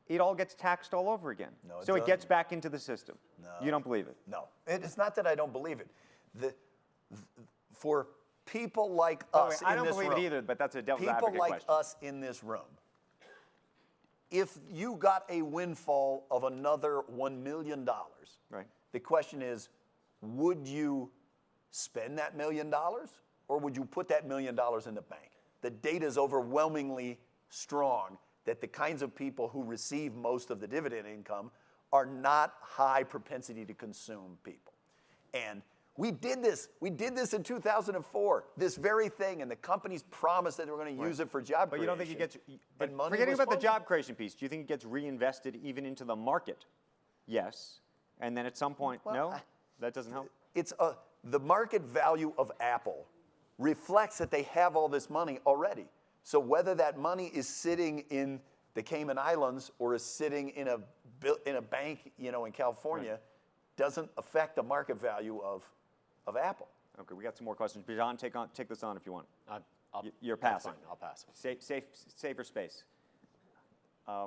it all gets taxed all over again. No, it so it doesn't. gets back into the system. No. You don't believe it? No, it's not that I don't believe it. For people like By the us way, I in don't this believe room, it either, but that's a devil's people advocate like question. us in this room, if you got a windfall of another $1 million, Right. the question is, would you spend that $1 million or would you put that $1 million in the bank? The data is overwhelmingly strong that the kinds of people who receive most of the dividend income are not high propensity to consume people. And we did this. We did this in 2004, this very thing, and the companies promised that they were going to use it for job But creation. you don't think it gets... But and money forgetting was about the fungible. job creation piece, do you think it gets reinvested even into the market? Yes. And then at some point, no? That doesn't help? The market value of Apple reflects that they have all this money already. So whether that money is sitting in the Cayman Islands or is sitting in a bank, in California, doesn't affect the market value of Apple. Okay, we got some more questions. Bijan, take this on if you want. You're That's passing. fine, I'll pass. Safer space.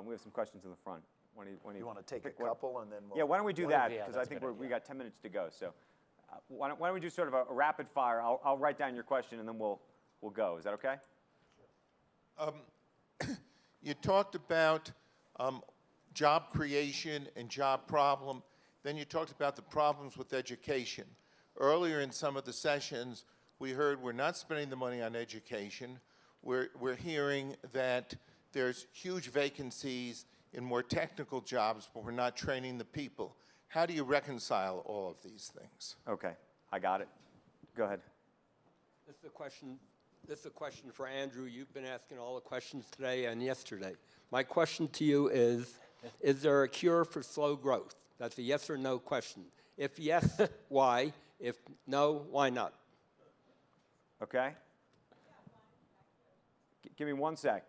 We have some questions in the front. You want to take a pick one? couple and then we'll... Yeah, why don't we do Yeah, that? Because I that's a think good we idea. got 10 minutes to go. So why don't we do sort of a rapid fire? I'll write down your question and then we'll go. Is that okay? You talked about job creation and job problem. Then you talked about the problems with education. Earlier in some of the sessions, we heard we're not spending the money on education. We're hearing that there's huge vacancies in more technical jobs, but we're not training the people. How do you reconcile all of these things? Okay, I got it. Go ahead. This is a question for Andrew. You've been asking all the questions today and yesterday. My question to you is there a cure for slow growth? That's a yes or no question. If yes, why? If no, why not? Okay? Give me 1 sec.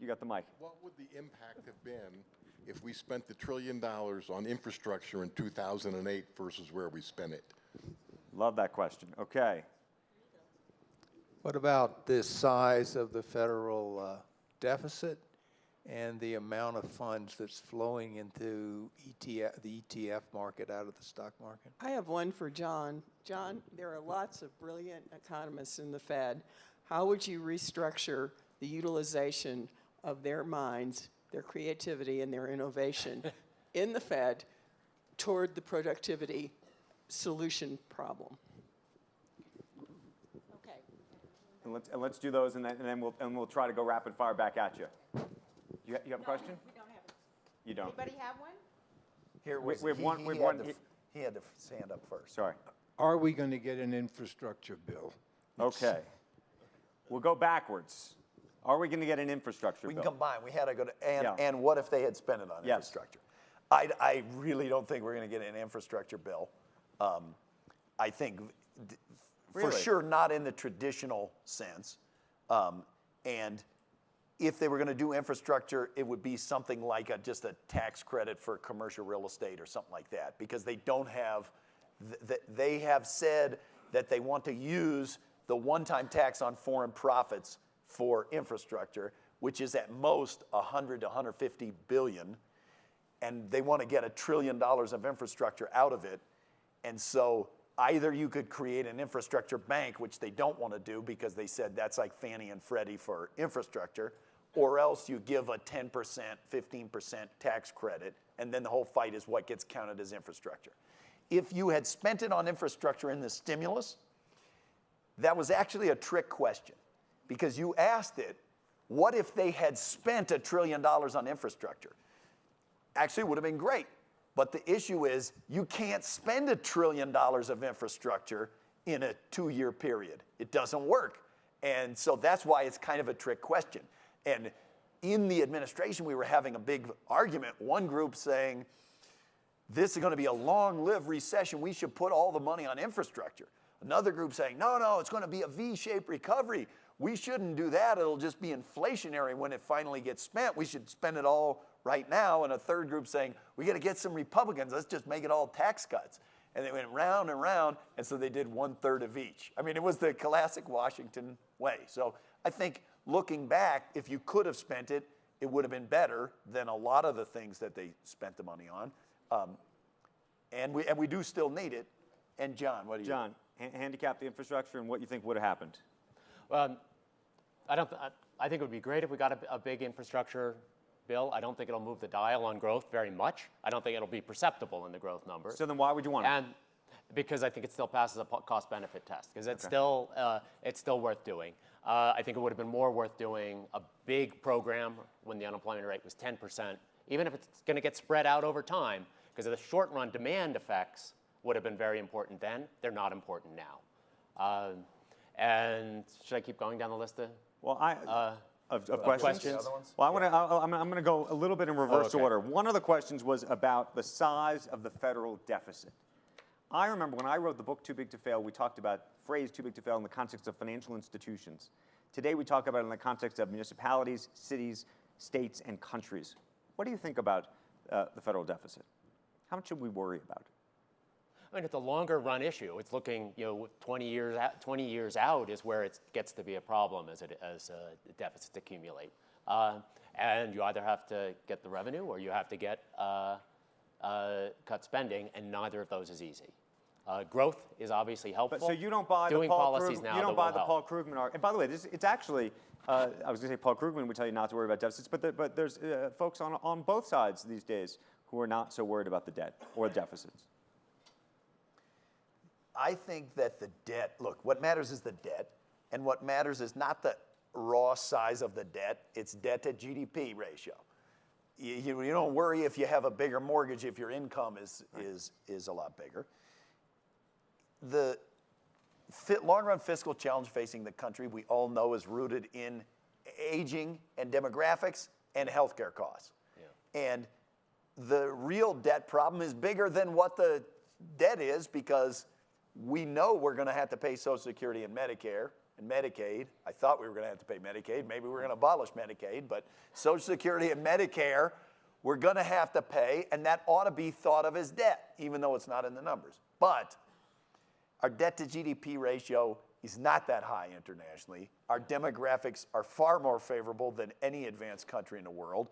You got the mic. What would the impact have been if we spent the $1 trillion on infrastructure in 2008 versus where we spent it? Love that question. Okay. What about the size of the federal deficit and the amount of funds that's flowing into the ETF market out of the stock market? I have one for John. John, there are lots of brilliant economists in the Fed. How would you restructure the utilization of their minds, their creativity, and their innovation in the Fed toward the productivity solution problem? Okay. And let's do those, and then we'll try to go rapid fire back at you. You have a question? We don't have it. You don't. Anybody have one? Here We- was, we have he, one- he we have had one- to, he had to stand up first. Sorry. Are we going to get an infrastructure bill? Okay. We'll go backwards. Are we going to get an infrastructure We bill? can combine. We had to go to, Yeah. and what if they had spent it on Yes. infrastructure? I really don't think we're going to get an infrastructure bill. I think, for Really? sure, not in the traditional sense. And if they were going to do infrastructure, it would be something like just a tax credit for commercial real estate or something like that, because they don't have, they have said that they want to use the one-time tax on foreign profits for infrastructure, which is at most 100 to 150 billion, and they want to get $1 trillion of infrastructure out of it. And so either you could create an infrastructure bank, which they don't want to do because they said that's like Fannie and Freddie for infrastructure, or else you give a 10%, 15% tax credit, and then the whole fight is what gets counted as infrastructure. If you had spent it on infrastructure in the stimulus, that was actually a trick question, because you asked it, what if they had spent $1 trillion on infrastructure? Actually, it would have been great. But the issue is you can't spend $1 trillion of infrastructure in a 2-year period. It doesn't work. And so that's why it's kind of a trick question. And in the administration, we were having a big argument. One group saying, this is going to be a long-lived recession. We should put all the money on infrastructure. Another group saying, no, it's going to be a V-shaped recovery. We shouldn't do that. It'll just be inflationary when it finally gets spent. We should spend it all right now. And a third group saying, we got to get some Republicans. Let's just make it all tax cuts. And they went round and round, and so they did 1/3 of each. I mean, it was the classic Washington way. So I think looking back, if you could have spent it, it would have been better than a lot of the things that they spent the money on. And we do still need it. And John, what do you think? John, handicap the infrastructure and what you think would have happened. I think it would be great if we got a big infrastructure bill. I don't think it'll move the dial on growth very much. I don't think it'll be perceptible in the growth numbers. So then why would you want it? And because I think it still passes a cost-benefit test, because it's still worth doing. I think it would have been more worth doing a big program when the unemployment rate was 10%, even if it's going to get spread out over time, because the short-run demand effects would have been very important then. They're not important now. And should I keep going down the list of? Well, of questions? Well, I'm going to go a little bit in reverse order. One of the questions was about the size of the federal deficit. I remember when I wrote the book Too Big to Fail, we talked about phrase too big to fail in the context of financial institutions. Today we talk about it in the context of municipalities, cities, states, and countries. What do you think about the federal deficit? How much should we worry about? I mean, it's a longer run issue. It's looking, 20 years out is where it gets to be a problem as deficits accumulate. And you either have to get the revenue or you have to get cut spending, and neither of those is easy. Growth is obviously helpful. But so you don't buy Doing the Paul policies Krugman, now you don't that buy will the help. Paul Krugman argument. And by the way, it's actually, I was going to say Paul Krugman would tell you not to worry about deficits, but there's folks on both sides these days who are not so worried about the debt or deficits. I think that the debt, look, what matters is the debt, and what matters is not the raw size of the debt, it's debt to GDP ratio. You don't worry if you have a bigger mortgage if your income is a lot bigger. The long-run fiscal challenge facing the country, we all know, is rooted in aging and demographics and healthcare costs. Yeah. And the real debt problem is bigger than what the debt is, because we know we're going to have to pay Social Security and Medicare and Medicaid. I thought we were going to have to pay Medicaid. Maybe we're going to abolish Medicaid, but Social Security and Medicare we're going to have to pay, and that ought to be thought of as debt, even though it's not in the numbers. But our debt to GDP ratio is not that high internationally. Our demographics are far more favorable than any advanced country in the world.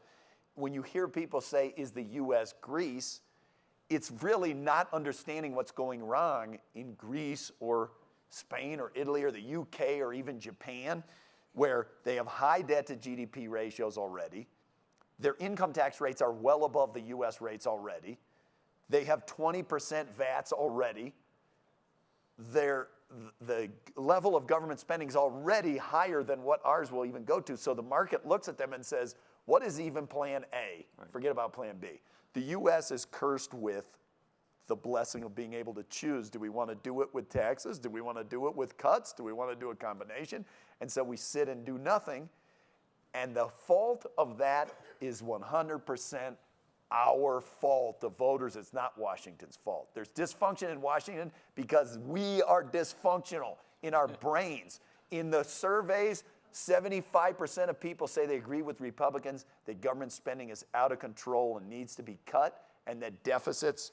When you hear people say, is the U.S. Greece, it's really not understanding what's going wrong in Greece or Spain or Italy or the UK or even Japan, where they have high debt to GDP ratios already. Their income tax rates are well above the US rates already. They have 20% VATs already. The level of government spending is already higher than what ours will even go to. So the market looks at them and says, what is even plan A? Right. Forget about plan B. The US is cursed with the blessing of being able to choose. Do we want to do it with taxes? Do we want to do it with cuts? Do we want to do a combination? And so we sit and do nothing. And the fault of that is 100% our fault, the voters. It's not Washington's fault. There's dysfunction in Washington because we are dysfunctional in our brains. In the surveys, 75% of people say they agree with Republicans that government spending is out of control and needs to be cut, and that deficits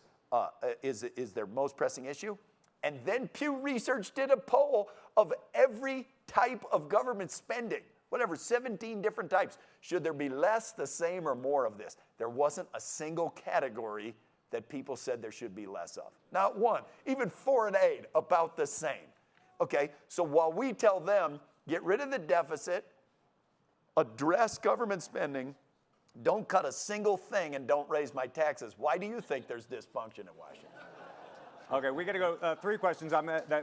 is their most pressing issue. And then Pew Research did a poll of every type of government spending, whatever, 17 different types. Should there be less, the same, or more of this? There wasn't a single category that people said there should be less of. Not one. Even foreign aid, about the same. Okay, so while we tell them, get rid of the deficit, address government spending, don't cut a single thing, and don't raise my taxes, why do you think there's dysfunction in Washington? Okay, we got to go 3 questions.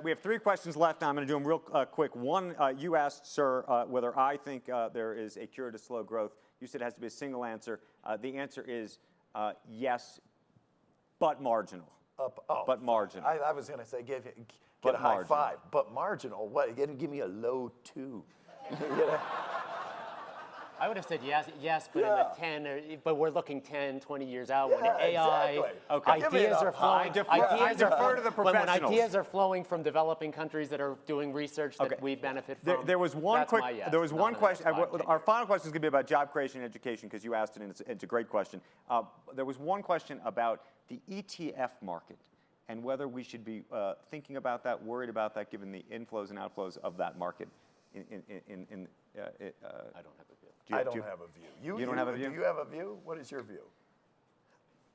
We have 3 questions left. I'm going to do them real quick. One, you asked, sir, whether I think there is a cure to slow growth. You said it has to be a single answer. The answer is yes, but marginal. But marginal. I was going to say, get a high marginal. 5, but marginal. What? Give me a low 2. You know? I would have said yes, but in the 10, but we're looking 10, 20 years out when AI exactly. ideas are flowing. I defer to the when professionals. ideas are flowing from developing countries that are doing research that we benefit from. There was one that's quick. my yes, there was not one an question. X5 Our final question is going to be about job creation and education because you asked it, and it's a great question. There was one question about the Etf market and whether we should be thinking about that, worried about that, given the inflows and outflows of that market. I don't have a view. I don't have a view. You don't have a view? Do you have a view? What is your view?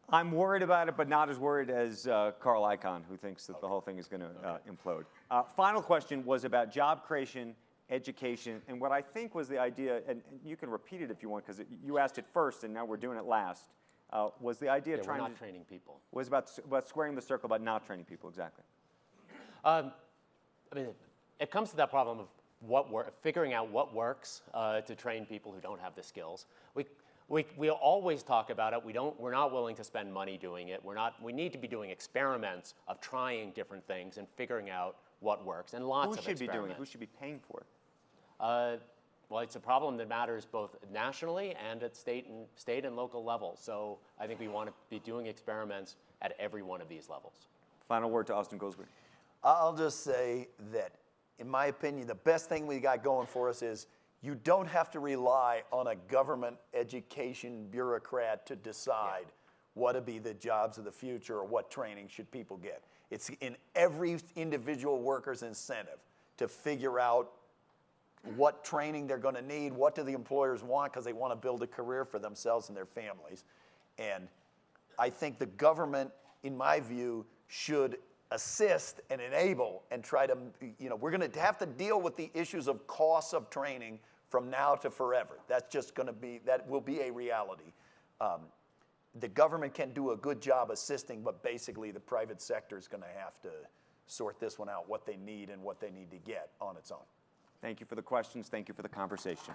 I'm worried about it, but not as worried as Carl Icahn, who thinks that the whole thing is going to implode. Final question was about job creation, education, and what I think was the idea, and you can repeat it if you want, because you asked it first, and now we're doing it last, was the idea of we're trying not training people. Was about squaring the circle about not training people, exactly. I mean, it comes to that problem of figuring out what works to train people who don't have the skills. We always talk about it. We're not willing to spend money doing it. We need to be doing experiments of trying different things and figuring out what works. And lots of experiments. Who should be doing it? Who should be paying for it? Well, it's a problem that matters both nationally and at state and local levels. So I think we want to be doing experiments at every one of these levels. Final word to Austan Goolsbee. I'll just say that, in my opinion, the best thing we got going for us is you don't have to rely on a government education bureaucrat to decide what to be the jobs of the future or what training should people get. It's in every individual worker's incentive to figure out what training they're going to need, what do the employers want, because they want to build a career for themselves and their families. And I think the government, in my view, should assist and enable and try to, we're going to have to deal with the issues of costs of training from now to forever. That's just going to be, that will be a reality. The government can do a good job assisting, but basically the private sector is going to have to sort this one out, what they need and what they need to get on its own. Thank you for the questions. Thank you for the conversation.